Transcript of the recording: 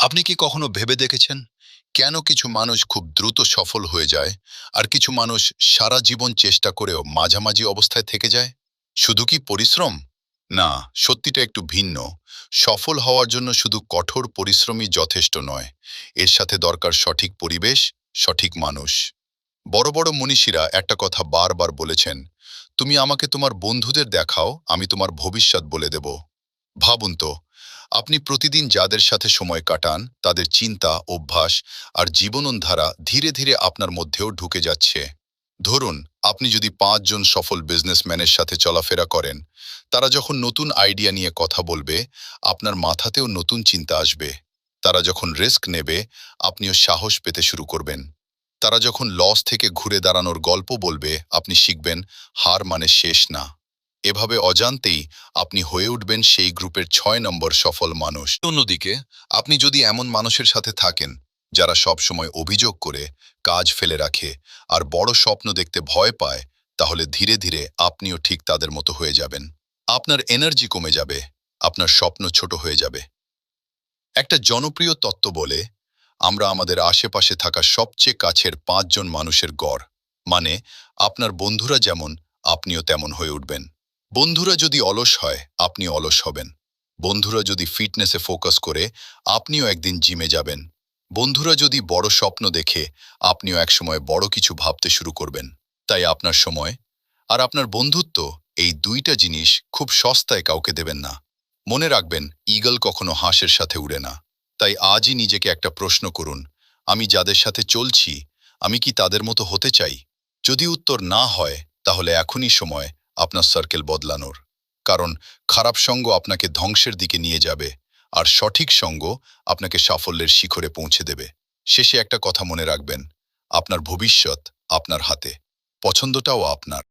আপনি কি কখনো ভেবে দেখেছেন কেন কিছু মানুষ খুব দ্রুত সফল হয়ে যায় আর কিছু মানুষ সারা জীবন চেষ্টা করেও মাঝামাঝি অবস্থায় থেকে যায়? শুধু কি পরিশ্রম? না, সত্যিটা একটু ভিন্ন। সফল হওয়ার জন্য শুধু কঠোর পরিশ্রমই যথেষ্ট নয়, এর সাথে দরকার সঠিক পরিবেশ, সঠিক মানুষ। বড় বড় মনীষীরা একটা কথা বারবার বলেছেন, তুমি আমাকে তোমার বন্ধুদের দেখাও, আমি তোমার ভবিষ্যৎ বলে দেব। ভাবুন তো, আপনি প্রতিদিন যাদের সাথে সময় কাটান তাদের চিন্তা, অভ্যাস আর জীবনধারা ধীরে ধীরে আপনার মধ্যেও ঢুকে যাচ্ছে। ধরুন, আপনি যদি 5 জন সফল বিজনেসম্যানের সাথে চলাফেরা করেন, তারা যখন নতুন আইডিয়া নিয়ে কথা বলবে, আপনার মাথাতেও নতুন চিন্তা আসবে। তারা যখন রিস্ক নেবে, আপনিও সাহস পেতে শুরু করবেন। তারা যখন লস থেকে ঘুরে দাঁড়ানোর গল্প বলবে, আপনি শিখবেন হার মানে শেষ না। এভাবে অজান্তেই আপনি হয়ে উঠবেন সেই গ্রুপের 6 নম্বর সফল মানুষ। অন্যদিকে, আপনি যদি এমন মানুষের সাথে থাকেন যারা সব সময় অভিযোগ করে, কাজ ফেলে রাখে আর বড় স্বপ্ন দেখতে ভয় পায়, তাহলে ধীরে ধীরে আপনিও ঠিক তাদের মতো হয়ে যাবেন। আপনার এনার্জি কমে যাবে, আপনার স্বপ্ন ছোট হয়ে যাবে। একটা জনপ্রিয় তত্ত্ব বলে, আমরা আমাদের আশেপাশে থাকা সবচেয়ে কাছের 5 জন মানুষের গড়। মানে, আপনার বন্ধুরা যেমন, আপনিও তেমন হয়ে উঠবেন। বন্ধুরা যদি অলস হয়, আপনি অলস হবেন। বন্ধুরা যদি ফিটনেসে ফোকাস করে, আপনিও একদিন জিমে যাবেন। বন্ধুরা যদি বড় স্বপ্ন দেখে, আপনিও একসময় বড় কিছু ভাবতে শুরু করবেন। তাই আপনার সময় আর আপনার বন্ধুত্ব, এই দুইটা জিনিস খুব সস্তায় কাউকে দেবেন না। মনে রাখবেন, ঈগল কখনো হাঁসের সাথে উড়ে না। তাই আজই নিজেকে একটা প্রশ্ন করুন, আমি যাদের সাথে চলছি, আমি কি তাদের মতো হতে চাই? যদি উত্তর না হয়, তাহলে এখনই সময় আপনার সার্কেল বদলানোর। কারণ খারাপ সঙ্গ আপনাকে ধ্বংসের দিকে নিয়ে যাবে, আর সঠিক সঙ্গ আপনাকে সাফল্যের শিখরে পৌঁছে দেবে। শেষে একটা কথা মনে রাখবেন, আপনার ভবিষ্যৎ আপনার হাতে, পছন্দটাও আপনার।